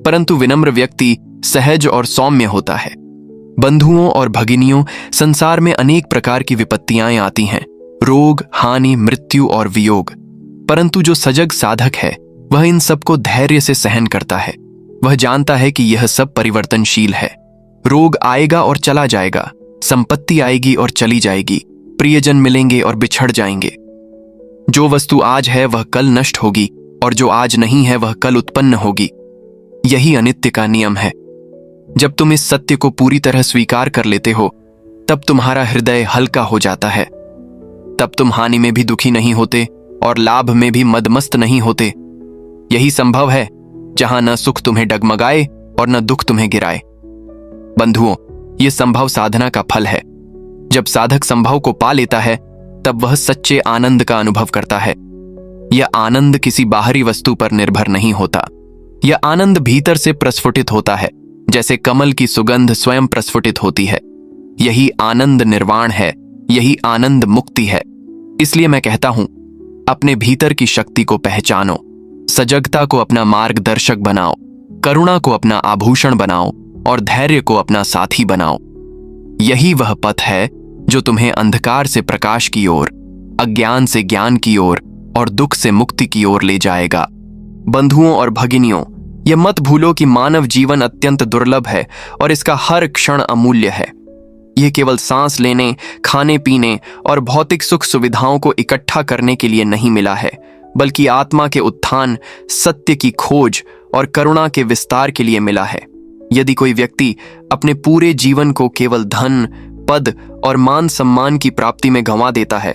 परंतु विनम्र व्यक्ति सहज और सौम्य होता है। बंधुओं और भगिनियों, संसार में अनेक प्रकार की विपत्तियां आती हैं, रोग, हानि, मृत्यु और वियोग। परंतु जो सजग साधक है, वह इन सबको धैर्य से सहन करता है। वह जानता है कि यह सब परिवर्तनशील है। रोग आएगा और चला जाएगा, संपत्ति आएगी और चली जाएगी, प्रियजन मिलेंगे और बिछड़ जाएंगे। जो वस्तु आज है वह कल नष्ट होगी और जो आज नहीं है वह कल उत्पन्न होगी। यही अनित्य का नियम है। जब तुम इस सत्य को पूरी तरह स्वीकार कर लेते हो, तब तुम्हारा हृदय हल्का हो जाता है। तब तुम हानि में भी दुखी नहीं होते और लाभ में भी मदमस्त नहीं होते। यही संभव है जहां न सुख तुम्हें डगमगाए और न दुख तुम्हें गिराए। बंधुओं, यह संभव साधना का फल है। जब साधक संभव को पा लेता है, तब वह सच्चे आनंद का अनुभव करता है। यह आनंद किसी बाहरी वस्तु पर निर्भर नहीं होता। यह आनंद भीतर से प्रस्फुटित होता है, जैसे कमल की सुगंध स्वयं प्रस्फुटित होती है। यही आनंद निर्वाण है, यही आनंद मुक्ति है। इसलिए मैं कहता हूं, अपने भीतर की शक्ति को पहचानो, सजगता को अपना मार्गदर्शक बनाओ, करुणा को अपना आभूषण बनाओ और धैर्य को अपना साथी बनाओ। यही वह पथ है जो तुम्हें अंधकार से प्रकाश की ओर, अज्ञान से ज्ञान की ओर और दुख से मुक्ति की ओर ले जाएगा। बंधुओं और भगिनियों, यह मत भूलो कि मानव जीवन अत्यंत दुर्लभ है और इसका हर क्षण अमूल्य है। यह केवल सांस लेने, खाने पीने और भौतिक सुख सुविधाओं को इकट्ठा करने के लिए नहीं मिला है, बल्कि आत्मा के उत्थान, सत्य की खोज और करुणा के विस्तार के लिए मिला है। यदि कोई व्यक्ति अपने पूरे जीवन को केवल धन, पद और मान सम्मान की प्राप्ति में गंवा देता है,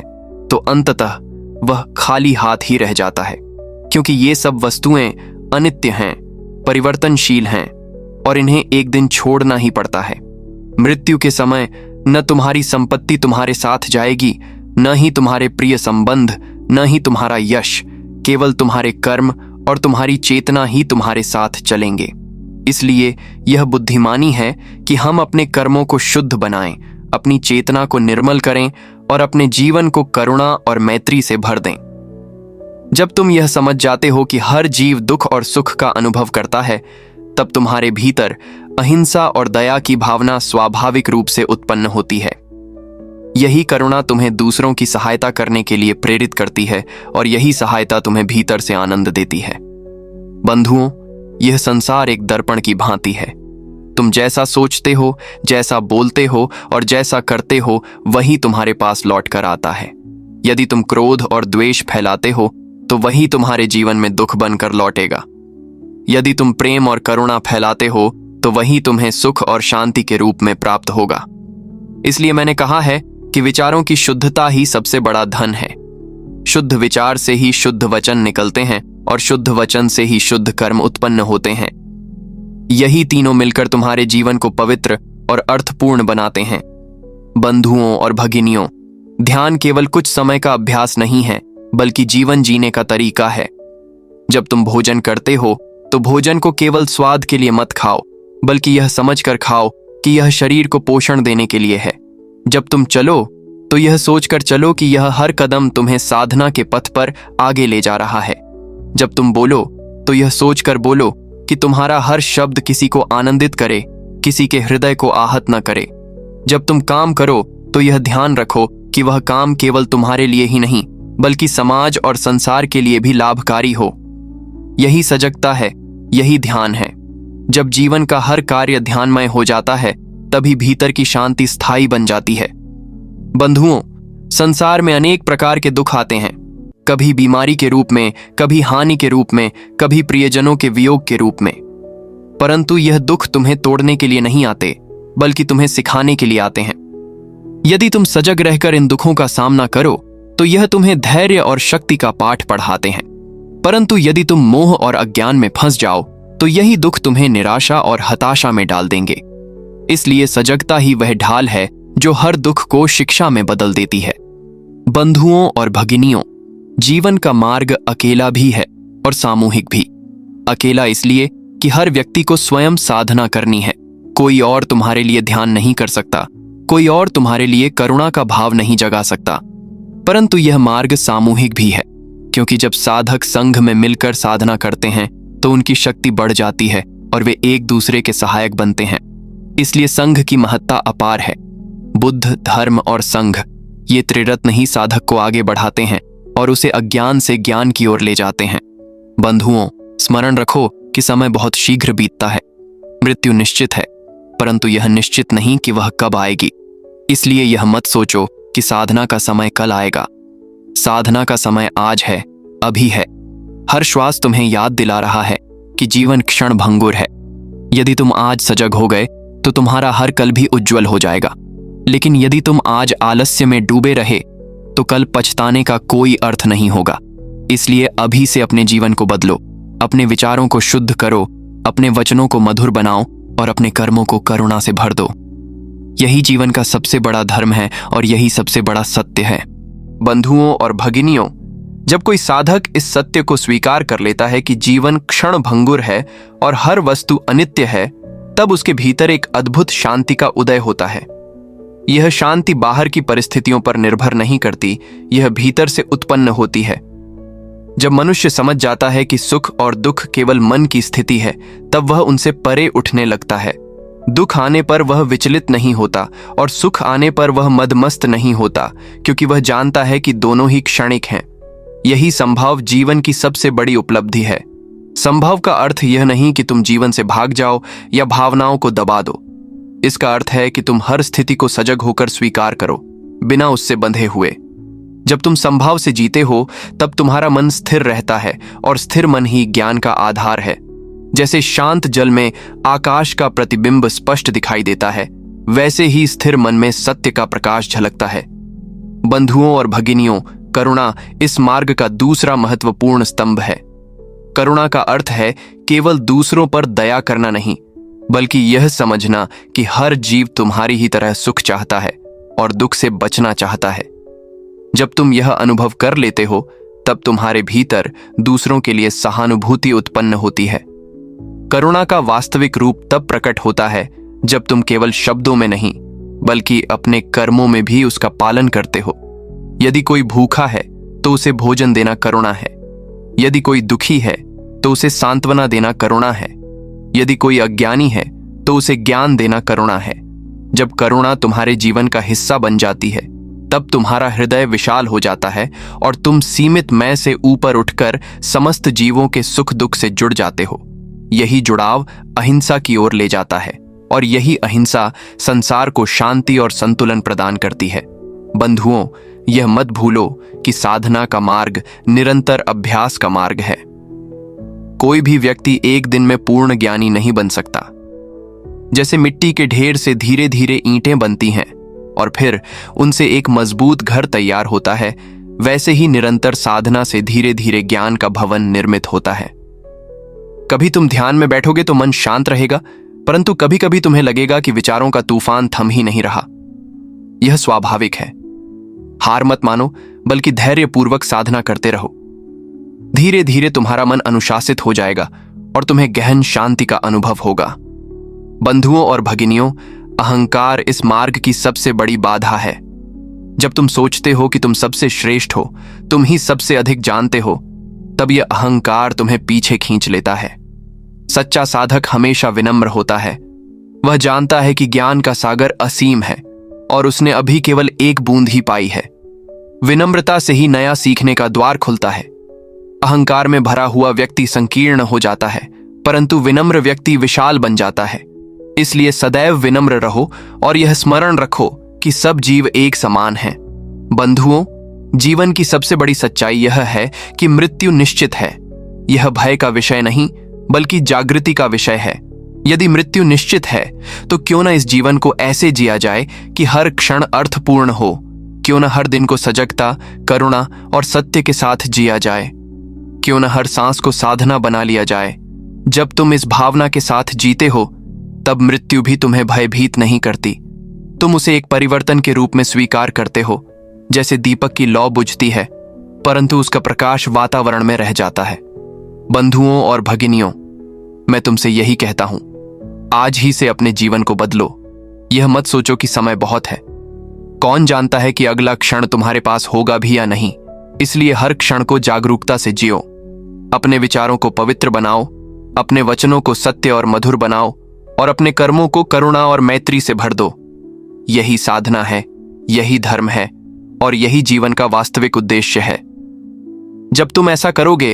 तो अंततः वह खाली हाथ ही रह जाता है, क्योंकि ये सब वस्तुएं अनित्य हैं, परिवर्तनशील हैं और इन्हें एक दिन छोड़ना ही पड़ता है। मृत्यु के समय न तुम्हारी संपत्ति तुम्हारे साथ जाएगी, न ही तुम्हारे प्रिय संबंध, न ही तुम्हारा यश, केवल तुम्हारे कर्म और तुम्हारी चेतना ही तुम्हारे साथ चलेंगे। इसलिए यह बुद्धिमानी है कि हम अपने कर्मों को शुद्ध बनाएं, अपनी चेतना को निर्मल करें और अपने जीवन को करुणा और मैत्री से भर दें। जब तुम यह समझ जाते हो कि हर जीव दुख और सुख का अनुभव करता है, तब तुम्हारे भीतर अहिंसा और दया की भावना स्वाभाविक रूप से उत्पन्न होती है। यही करुणा तुम्हें दूसरों की सहायता करने के लिए प्रेरित करती है और यही सहायता तुम्हें भीतर से आनंद देती है। बंधुओं, यह संसार एक दर्पण की भांति है। तुम जैसा सोचते हो, जैसा बोलते हो और जैसा करते हो, वही तुम्हारे पास लौट कर आता है। यदि तुम क्रोध और द्वेष फैलाते हो, तो वही तुम्हारे जीवन में दुख बनकर लौटेगा। यदि तुम प्रेम और करुणा फैलाते हो, तो वही तुम्हें सुख और शांति के रूप में प्राप्त होगा। इसलिए मैंने कहा है कि विचारों की शुद्धता ही सबसे बड़ा धन है। शुद्ध विचार से ही शुद्ध वचन निकलते हैं और शुद्ध वचन से ही शुद्ध कर्म उत्पन्न होते हैं। यही तीनों मिलकर तुम्हारे जीवन को पवित्र और अर्थपूर्ण बनाते हैं। बंधुओं और भगिनियों, ध्यान केवल कुछ समय का अभ्यास नहीं है, बल्कि जीवन जीने का तरीका है। जब तुम भोजन करते हो, तो भोजन को केवल स्वाद के लिए मत खाओ, बल्कि यह समझकर खाओ कि यह शरीर को पोषण देने के लिए है। जब तुम चलो, तो यह सोचकर चलो कि यह हर कदम तुम्हें साधना के पथ पर आगे ले जा रहा है। जब तुम बोलो, तो यह सोचकर बोलो कि तुम्हारा हर शब्द किसी को आनंदित करे, किसी के हृदय को आहत न करे। जब तुम काम करो, तो यह ध्यान रखो कि वह काम केवल तुम्हारे लिए ही नहीं, बल्कि समाज और संसार के लिए भी लाभकारी हो। यही सजगता है, यही ध्यान है। जब जीवन का हर कार्य ध्यानमय हो जाता है, तभी भीतर की शांति स्थायी बन जाती है। बंधुओं, संसार में अनेक प्रकार के दुख आते हैं, कभी बीमारी के रूप में, कभी हानि के रूप में, कभी प्रियजनों के वियोग के रूप में। परंतु यह दुख तुम्हें तोड़ने के लिए नहीं आते, बल्कि तुम्हें सिखाने के लिए आते हैं। यदि तुम सजग रहकर इन दुखों का सामना करो, तो यह तुम्हें धैर्य और शक्ति का पाठ पढ़ाते हैं। परंतु यदि तुम मोह और अज्ञान में फंस जाओ, तो यही दुख तुम्हें निराशा और हताशा में डाल देंगे। इसलिए सजगता ही वह ढाल है जो हर दुख को शिक्षा में बदल देती है। बंधुओं और भगिनियों, जीवन का मार्ग अकेला भी है और सामूहिक भी। अकेला इसलिए कि हर व्यक्ति को स्वयं साधना करनी है। कोई और तुम्हारे लिए ध्यान नहीं कर सकता, कोई और तुम्हारे लिए करुणा का भाव नहीं जगा सकता। परंतु यह मार्ग सामूहिक भी है, क्योंकि जब साधक संघ में मिलकर साधना करते हैं, तो उनकी शक्ति बढ़ जाती है और वे एक दूसरे के सहायक बनते हैं। इसलिए संघ की महत्ता अपार है। बुद्ध, धर्म और संघ, ये त्रिरत्न ही साधक को आगे बढ़ाते हैं और उसे अज्ञान से ज्ञान की ओर ले जाते हैं। बंधुओं, स्मरण रखो कि समय बहुत शीघ्र बीतता है। मृत्यु निश्चित है, परंतु यह निश्चित नहीं कि वह कब आएगी। इसलिए यह मत सोचो कि साधना का समय कल आएगा। साधना का समय आज है, अभी है। हर श्वास तुम्हें याद दिला रहा है कि जीवन क्षण भंगुर है। यदि तुम आज सजग हो गए, तो तुम्हारा हर कल भी उज्जवल हो जाएगा। लेकिन यदि तुम आज आलस्य में डूबे रहे, तो कल पछताने का कोई अर्थ नहीं होगा। इसलिए अभी से अपने जीवन को बदलो, अपने विचारों को शुद्ध करो, अपने वचनों को मधुर बनाओ और अपने कर्मों को करुणा से भर दो। यही जीवन का सबसे बड़ा धर्म है और यही सबसे बड़ा सत्य है। बंधुओं और भगिनियों, जब कोई साधक इस सत्य को स्वीकार कर लेता है कि जीवन क्षण भंगुर है और हर वस्तु अनित्य है, तब उसके भीतर एक अद्भुत शांति का उदय होता है। यह शांति बाहर की परिस्थितियों पर निर्भर नहीं करती, यह भीतर से उत्पन्न होती है। जब मनुष्य समझ जाता है कि सुख और दुख केवल मन की स्थिति है, तब वह उनसे परे उठने लगता है। दुख आने पर वह विचलित नहीं होता और सुख आने पर वह मदमस्त नहीं होता, क्योंकि वह जानता है कि दोनों ही क्षणिक हैं। यही संभव जीवन की सबसे बड़ी उपलब्धि है। संभव का अर्थ यह नहीं कि तुम जीवन से भाग जाओ या भावनाओं को दबा दो। इसका अर्थ है कि तुम हर स्थिति को सजग होकर स्वीकार करो, बिना उससे बंधे हुए। जब तुम संभाव से जीते हो तब तुम्हारा मन स्थिर रहता है, और स्थिर मन ही ज्ञान का आधार है। जैसे शांत जल में आकाश का प्रतिबिंब स्पष्ट दिखाई देता है, वैसे ही स्थिर मन में सत्य का प्रकाश झलकता है। बंधुओं और भगिनियों, करुणा इस मार्ग का दूसरा महत्वपूर्ण स्तंभ है। करुणा का अर्थ है केवल दूसरों पर दया करना नहीं, बल्कि यह समझना कि हर जीव तुम्हारी ही तरह सुख चाहता है और दुख से बचना चाहता है। जब तुम यह अनुभव कर लेते हो, तब तुम्हारे भीतर दूसरों के लिए सहानुभूति उत्पन्न होती है। करुणा का वास्तविक रूप तब प्रकट होता है जब तुम केवल शब्दों में नहीं, बल्कि अपने कर्मों में भी उसका पालन करते हो। यदि कोई भूखा है तो उसे भोजन देना करुणा है। यदि कोई दुखी है तो उसे सांत्वना देना करुणा है। यदि कोई अज्ञानी है तो उसे ज्ञान देना करुणा है। जब करुणा तुम्हारे जीवन का हिस्सा बन जाती है, तब तुम्हारा हृदय विशाल हो जाता है और तुम सीमित मैं से ऊपर उठकर समस्त जीवों के सुख दुख से जुड़ जाते हो। यही जुड़ाव अहिंसा की ओर ले जाता है, और यही अहिंसा संसार को शांति और संतुलन प्रदान करती है। बंधुओं, यह मत भूलो कि साधना का मार्ग निरंतर अभ्यास का मार्ग है। कोई भी व्यक्ति एक दिन में पूर्ण ज्ञानी नहीं बन सकता। जैसे मिट्टी के ढेर से धीरे धीरे ईंटें बनती हैं और फिर उनसे एक मजबूत घर तैयार होता है, वैसे ही निरंतर साधना से धीरे धीरे ज्ञान का भवन निर्मित होता है। कभी तुम ध्यान में बैठोगे तो मन शांत रहेगा, परंतु कभी कभी तुम्हें लगेगा कि विचारों का तूफान थम ही नहीं रहा। यह स्वाभाविक है। हार मत मानो, बल्कि धैर्यपूर्वक साधना करते रहो। धीरे धीरे तुम्हारा मन अनुशासित हो जाएगा और तुम्हें गहन शांति का अनुभव होगा। बंधुओं और भगिनियों, अहंकार इस मार्ग की सबसे बड़ी बाधा है। जब तुम सोचते हो कि तुम सबसे श्रेष्ठ हो, तुम ही सबसे अधिक जानते हो, तब यह अहंकार तुम्हें पीछे खींच लेता है। सच्चा साधक हमेशा विनम्र होता है। वह जानता है कि ज्ञान का सागर असीम है और उसने अभी केवल एक बूंद ही पाई है। विनम्रता से ही नया सीखने का द्वार खुलता है। अहंकार में भरा हुआ व्यक्ति संकीर्ण हो जाता है, परंतु विनम्र व्यक्ति विशाल बन जाता है। इसलिए सदैव विनम्र रहो और यह स्मरण रखो कि सब जीव एक समान हैं। बंधुओं, जीवन की सबसे बड़ी सच्चाई यह है कि मृत्यु निश्चित है। यह भय का विषय नहीं, बल्कि जागृति का विषय है। यदि मृत्यु निश्चित है, तो क्यों न इस जीवन को ऐसे जिया जाए कि हर क्षण अर्थपूर्ण हो। क्यों न हर दिन को सजगता, करुणा और सत्य के साथ जिया जाए। क्यों न हर सांस को साधना बना लिया जाए। जब तुम इस भावना के साथ जीते हो, तब मृत्यु भी तुम्हें भयभीत नहीं करती। तुम उसे एक परिवर्तन के रूप में स्वीकार करते हो। जैसे दीपक की लौ बुझती है, परंतु उसका प्रकाश वातावरण में रह जाता है। बंधुओं और भगिनियों, मैं तुमसे यही कहता हूं, आज ही से अपने जीवन को बदलो। यह मत सोचो कि समय बहुत है। कौन जानता है कि अगला क्षण तुम्हारे पास होगा भी या नहीं। इसलिए हर क्षण को जागरूकता से जियो। अपने विचारों को पवित्र बनाओ, अपने वचनों को सत्य और मधुर बनाओ, और अपने कर्मों को करुणा और मैत्री से भर दो। यही साधना है, यही धर्म है, और यही जीवन का वास्तविक उद्देश्य है। जब तुम ऐसा करोगे,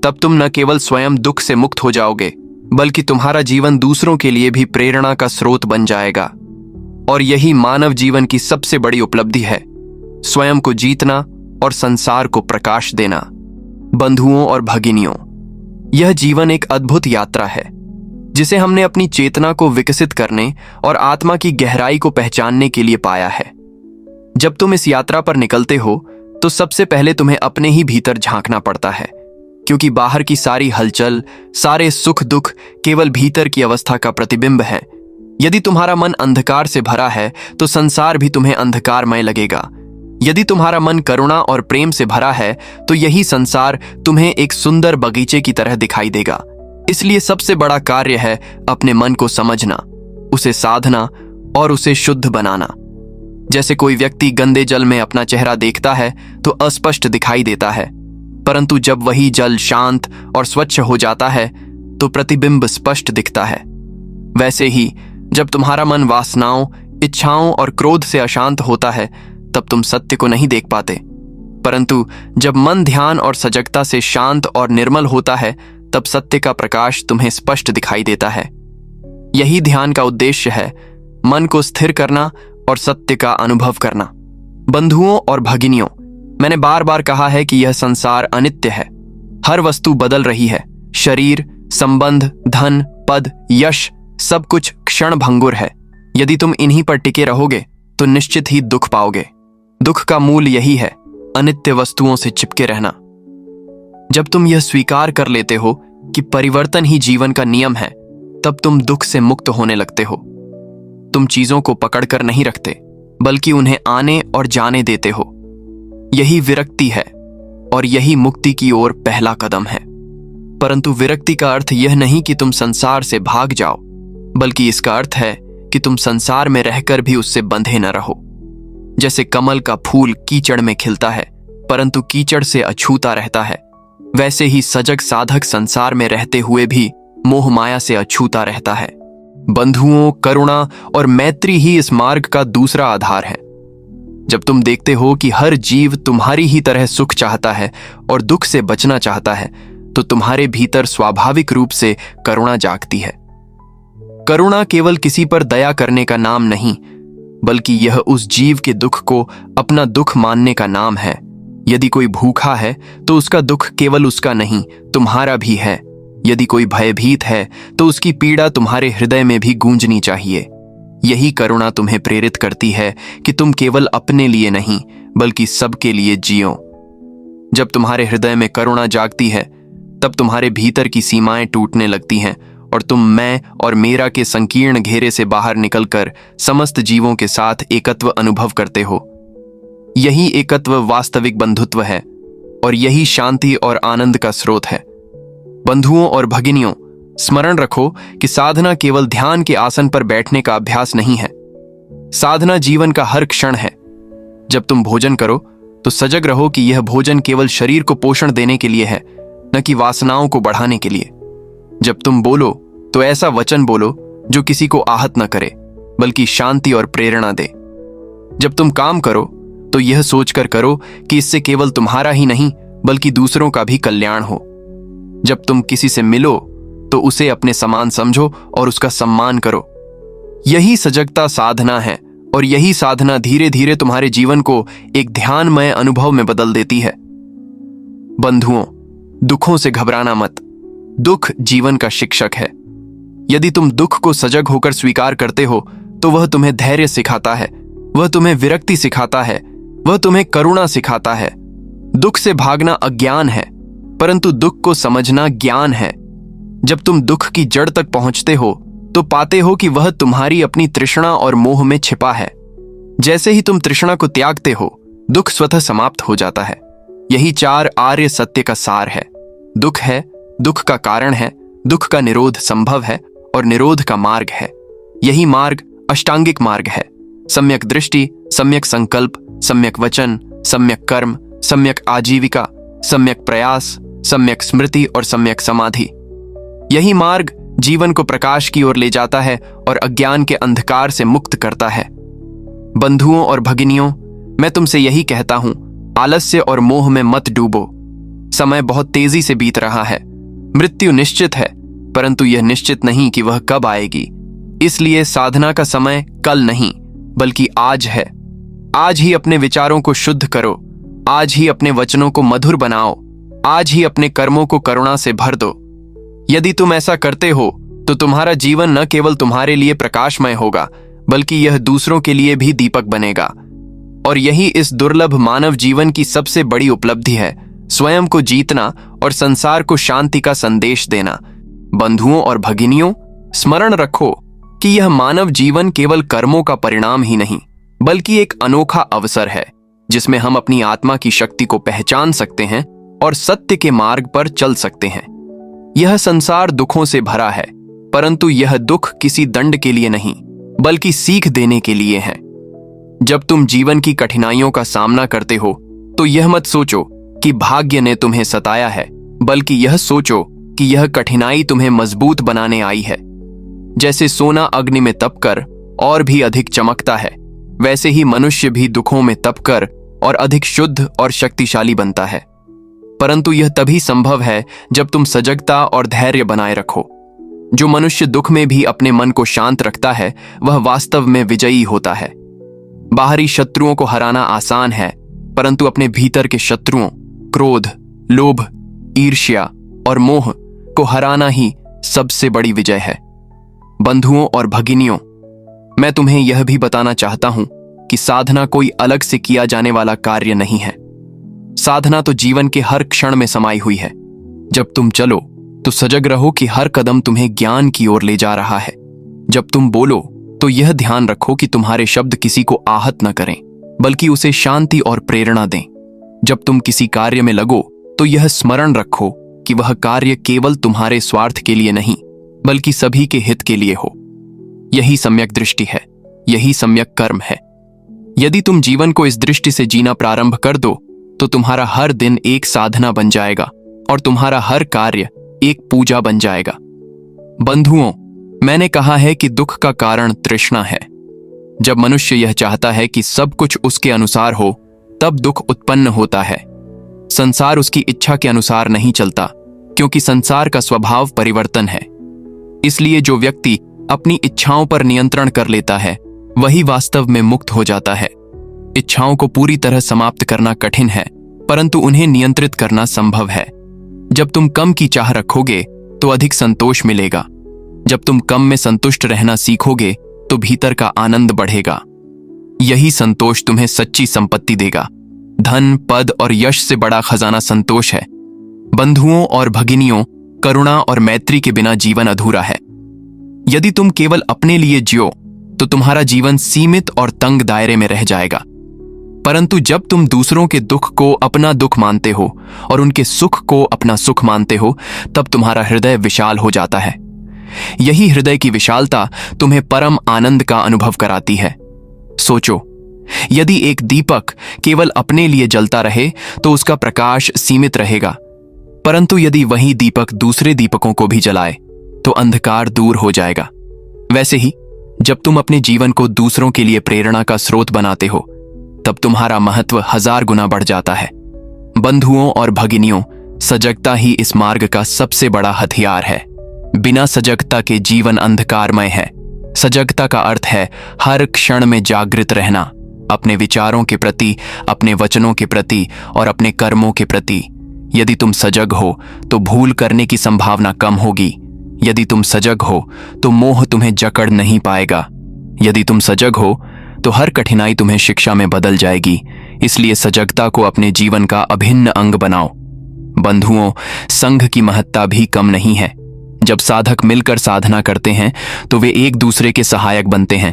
तब तुम न केवल स्वयं दुख से मुक्त हो जाओगे, बल्कि तुम्हारा जीवन दूसरों के लिए भी प्रेरणा का स्रोत बन जाएगा। और यही मानव जीवन की सबसे बड़ी उपलब्धि है, स्वयं को जीतना और संसार को प्रकाश देना। बंधुओं और भगिनियों, यह जीवन एक अद्भुत यात्रा है, जिसे हमने अपनी चेतना को विकसित करने और आत्मा की गहराई को पहचानने के लिए पाया है। जब तुम इस यात्रा पर निकलते हो, तो सबसे पहले तुम्हें अपने ही भीतर झांकना पड़ता है, क्योंकि बाहर की सारी हलचल, सारे सुख दुख केवल भीतर की अवस्था का प्रतिबिंब है। यदि तुम्हारा मन अंधकार से भरा है, तो संसार भी तुम्हें अंधकारमय लगेगा। यदि तुम्हारा मन करुणा और प्रेम से भरा है, तो यही संसार तुम्हें एक सुंदर बगीचे की तरह दिखाई देगा। इसलिए सबसे बड़ा कार्य है अपने मन को समझना, उसे साधना और उसे शुद्ध बनाना। जैसे कोई व्यक्ति गंदे जल में अपना चेहरा देखता है तो अस्पष्ट दिखाई देता है, परंतु जब वही जल शांत और स्वच्छ हो जाता है तो प्रतिबिंब स्पष्ट दिखता है। वैसे ही जब तुम्हारा मन वासनाओं, इच्छाओं और क्रोध से अशांत होता है, तब तुम सत्य को नहीं देख पाते। परंतु जब मन ध्यान और सजगता से शांत और निर्मल होता है, तब सत्य का प्रकाश तुम्हें स्पष्ट दिखाई देता है। यही ध्यान का उद्देश्य है, मन को स्थिर करना और सत्य का अनुभव करना। बंधुओं और भगिनियों, मैंने बार बार कहा है कि यह संसार अनित्य है। हर वस्तु बदल रही है। शरीर, संबंध, धन, पद, यश, सब कुछ क्षण भंगुर है। यदि तुम इन्हीं पर टिके रहोगे तो निश्चित ही दुख पाओगे। दुख का मूल यही है, अनित्य वस्तुओं से चिपके रहना। जब तुम यह स्वीकार कर लेते हो कि परिवर्तन ही जीवन का नियम है, तब तुम दुख से मुक्त होने लगते हो। तुम चीजों को पकड़कर नहीं रखते, बल्कि उन्हें आने और जाने देते हो। यही विरक्ति है और यही मुक्ति की ओर पहला कदम है। परंतु विरक्ति का अर्थ यह नहीं कि तुम संसार से भाग जाओ, बल्कि इसका अर्थ है कि तुम संसार में रहकर भी उससे बंधे न रहो। जैसे कमल का फूल कीचड़ में खिलता है परंतु कीचड़ से अछूता रहता है, वैसे ही सजग साधक संसार में रहते हुए भी मोह माया से अछूता रहता है। बंधुओं, करुणा और मैत्री ही इस मार्ग का दूसरा आधार है। जब तुम देखते हो कि हर जीव तुम्हारी ही तरह सुख चाहता है और दुख से बचना चाहता है, तो तुम्हारे भीतर स्वाभाविक रूप से करुणा जागती है। करुणा केवल किसी पर दया करने का नाम नहीं, बल्कि यह उस जीव के दुख को अपना दुख मानने का नाम है। यदि कोई भूखा है तो उसका दुख केवल उसका नहीं, तुम्हारा भी है। यदि कोई भयभीत है तो उसकी पीड़ा तुम्हारे हृदय में भी गूंजनी चाहिए। यही करुणा तुम्हें प्रेरित करती है कि तुम केवल अपने लिए नहीं, बल्कि सबके लिए जियो। जब तुम्हारे हृदय में करुणा जागती है, तब तुम्हारे भीतर की सीमाएं टूटने लगती हैं और तुम मैं और मेरा के संकीर्ण घेरे से बाहर निकलकर समस्त जीवों के साथ एकत्व अनुभव करते हो। यही एकत्व वास्तविक बंधुत्व है और यही शांति और आनंद का स्रोत है। बंधुओं और भगिनियों, स्मरण रखो कि साधना केवल ध्यान के आसन पर बैठने का अभ्यास नहीं है। साधना जीवन का हर क्षण है। जब तुम भोजन करो तो सजग रहो कि यह भोजन केवल शरीर को पोषण देने के लिए है, न कि वासनाओं को बढ़ाने के लिए। जब तुम बोलो तो ऐसा वचन बोलो जो किसी को आहत न करे, बल्कि शांति और प्रेरणा दे। जब तुम काम करो तो यह सोचकर करो कि इससे केवल तुम्हारा ही नहीं, बल्कि दूसरों का भी कल्याण हो। जब तुम किसी से मिलो तो उसे अपने समान समझो और उसका सम्मान करो। यही सजगता साधना है और यही साधना धीरे धीरे तुम्हारे जीवन को एक ध्यानमय अनुभव में बदल देती है। बंधुओं, दुखों से घबराना मत। दुख जीवन का शिक्षक है। यदि तुम दुख को सजग होकर स्वीकार करते हो तो वह तुम्हें धैर्य सिखाता है, वह तुम्हें विरक्ति सिखाता है, वह तुम्हें करुणा सिखाता है। दुख से भागना अज्ञान है, परंतु दुख को समझना ज्ञान है। जब तुम दुख की जड़ तक पहुंचते हो तो पाते हो कि वह तुम्हारी अपनी तृष्णा और मोह में छिपा है। जैसे ही तुम तृष्णा को त्यागते हो, दुख स्वतः समाप्त हो जाता है। यही 4 आर्य सत्य का सार है। दुख है, दुख का कारण है, दुख का निरोध संभव है और निरोध का मार्ग है। यही मार्ग अष्टांगिक मार्ग है। सम्यक दृष्टि, सम्यक संकल्प, सम्यक वचन, सम्यक कर्म, सम्यक आजीविका, सम्यक प्रयास, सम्यक स्मृति और सम्यक समाधि। यही मार्ग जीवन को प्रकाश की ओर ले जाता है और अज्ञान के अंधकार से मुक्त करता है। बंधुओं और भगिनियों, मैं तुमसे यही कहता हूं, आलस्य और मोह में मत डूबो। समय बहुत तेजी से बीत रहा है। मृत्यु निश्चित है, परंतु यह निश्चित नहीं कि वह कब आएगी। इसलिए साधना का समय कल नहीं, बल्कि आज है। आज ही अपने विचारों को शुद्ध करो, आज ही अपने वचनों को मधुर बनाओ, आज ही अपने कर्मों को करुणा से भर दो। यदि तुम ऐसा करते हो तो तुम्हारा जीवन न केवल तुम्हारे लिए प्रकाशमय होगा, बल्कि यह दूसरों के लिए भी दीपक बनेगा। और यही इस दुर्लभ मानव जीवन की सबसे बड़ी उपलब्धि है, स्वयं को जीतना और संसार को शांति का संदेश देना। बंधुओं और भगिनियों, स्मरण रखो कि यह मानव जीवन केवल कर्मों का परिणाम ही नहीं, बल्कि एक अनोखा अवसर है जिसमें हम अपनी आत्मा की शक्ति को पहचान सकते हैं और सत्य के मार्ग पर चल सकते हैं। यह संसार दुखों से भरा है, परंतु यह दुख किसी दंड के लिए नहीं, बल्कि सीख देने के लिए है। जब तुम जीवन की कठिनाइयों का सामना करते हो तो यह मत सोचो कि भाग्य ने तुम्हें सताया है, बल्कि यह सोचो कि यह कठिनाई तुम्हें मजबूत बनाने आई है। जैसे सोना अग्नि में तपकर और भी अधिक चमकता है, वैसे ही मनुष्य भी दुखों में तपकर और अधिक शुद्ध और शक्तिशाली बनता है। परंतु यह तभी संभव है जब तुम सजगता और धैर्य बनाए रखो। जो मनुष्य दुख में भी अपने मन को शांत रखता है वह वास्तव में विजयी होता है। बाहरी शत्रुओं को हराना आसान है, परंतु अपने भीतर के शत्रुओं क्रोध, लोभ, ईर्ष्या और मोह को हराना ही सबसे बड़ी विजय है। बंधुओं और भगिनियों, मैं तुम्हें यह भी बताना चाहता हूं कि साधना कोई अलग से किया जाने वाला कार्य नहीं है। साधना तो जीवन के हर क्षण में समाई हुई है। जब तुम चलो तो सजग रहो कि हर कदम तुम्हें ज्ञान की ओर ले जा रहा है। जब तुम बोलो तो यह ध्यान रखो कि तुम्हारे शब्द किसी को आहत न करें, बल्कि उसे शांति और प्रेरणा दें। जब तुम किसी कार्य में लगो तो यह स्मरण रखो कि वह कार्य केवल तुम्हारे स्वार्थ के लिए नहीं, बल्कि सभी के हित के लिए हो। यही सम्यक दृष्टि है, यही सम्यक कर्म है। यदि तुम जीवन को इस दृष्टि से जीना प्रारंभ कर दो तो तुम्हारा हर दिन एक साधना बन जाएगा और तुम्हारा हर कार्य एक पूजा बन जाएगा। बंधुओं, मैंने कहा है कि दुख का कारण तृष्णा है। जब मनुष्य यह चाहता है कि सब कुछ उसके अनुसार हो, तब दुख उत्पन्न होता है। संसार उसकी इच्छा के अनुसार नहीं चलता, क्योंकि संसार का स्वभाव परिवर्तन है। इसलिए जो व्यक्ति अपनी इच्छाओं पर नियंत्रण कर लेता है वही वास्तव में मुक्त हो जाता है। इच्छाओं को पूरी तरह समाप्त करना कठिन है, परंतु उन्हें नियंत्रित करना संभव है। जब तुम कम की चाह रखोगे तो अधिक संतोष मिलेगा। जब तुम कम में संतुष्ट रहना सीखोगे तो भीतर का आनंद बढ़ेगा। यही संतोष तुम्हें सच्ची संपत्ति देगा। धन, पद और यश से बड़ा खजाना संतोष है। बंधुओं और भगिनियों, करुणा और मैत्री के बिना जीवन अधूरा है। यदि तुम केवल अपने लिए जियो तो तुम्हारा जीवन सीमित और तंग दायरे में रह जाएगा। परंतु जब तुम दूसरों के दुख को अपना दुख मानते हो और उनके सुख को अपना सुख मानते हो, तब तुम्हारा हृदय विशाल हो जाता है। यही हृदय की विशालता तुम्हें परम आनंद का अनुभव कराती है। सोचो, यदि एक दीपक केवल अपने लिए जलता रहे तो उसका प्रकाश सीमित रहेगा, परंतु यदि वही दीपक दूसरे दीपकों को भी जलाए तो अंधकार दूर हो जाएगा। वैसे ही जब तुम अपने जीवन को दूसरों के लिए प्रेरणा का स्रोत बनाते हो, तब तुम्हारा महत्व 1000 गुना बढ़ जाता है। बंधुओं और भगिनियों, सजगता ही इस मार्ग का सबसे बड़ा हथियार है। बिना सजगता के जीवन अंधकारमय है। सजगता का अर्थ है हर क्षण में जागृत रहना, अपने विचारों के प्रति, अपने वचनों के प्रति और अपने कर्मों के प्रति। यदि तुम सजग हो तो भूल करने की संभावना कम होगी। यदि तुम सजग हो तो मोह तुम्हें जकड़ नहीं पाएगा। यदि तुम सजग हो तो हर कठिनाई तुम्हें शिक्षा में बदल जाएगी। इसलिए सजगता को अपने जीवन का अभिन्न अंग बनाओ। बंधुओं, संघ की महत्ता भी कम नहीं है। जब साधक मिलकर साधना करते हैं तो वे एक दूसरे के सहायक बनते हैं।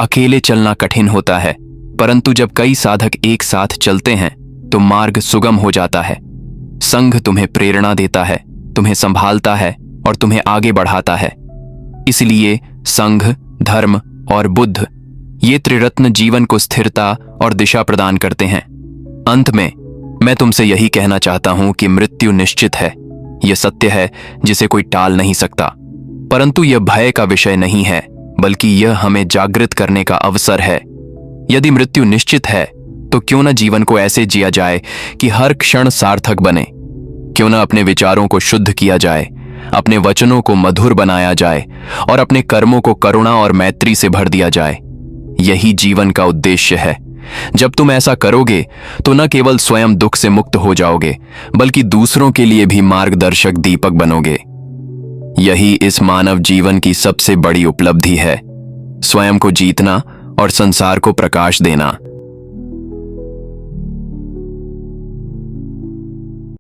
अकेले चलना कठिन होता है, परंतु जब कई साधक एक साथ चलते हैं तो मार्ग सुगम हो जाता है। संघ तुम्हें प्रेरणा देता है, तुम्हें संभालता है और तुम्हें आगे बढ़ाता है। इसलिए संघ, धर्म और बुद्ध, ये त्रिरत्न जीवन को स्थिरता और दिशा प्रदान करते हैं। अंत में मैं तुमसे यही कहना चाहता हूं कि मृत्यु निश्चित है। यह सत्य है जिसे कोई टाल नहीं सकता, परंतु यह भय का विषय नहीं है, बल्कि यह हमें जागृत करने का अवसर है। यदि मृत्यु निश्चित है तो क्यों न जीवन को ऐसे जिया जाए कि हर क्षण सार्थक बने। क्यों न अपने विचारों को शुद्ध किया जाए, अपने वचनों को मधुर बनाया जाए और अपने कर्मों को करुणा और मैत्री से भर दिया जाए। यही जीवन का उद्देश्य है। जब तुम ऐसा करोगे तो न केवल स्वयं दुख से मुक्त हो जाओगे, बल्कि दूसरों के लिए भी मार्गदर्शक दीपक बनोगे। यही इस मानव जीवन की सबसे बड़ी उपलब्धि है, स्वयं को जीतना और संसार को प्रकाश देना।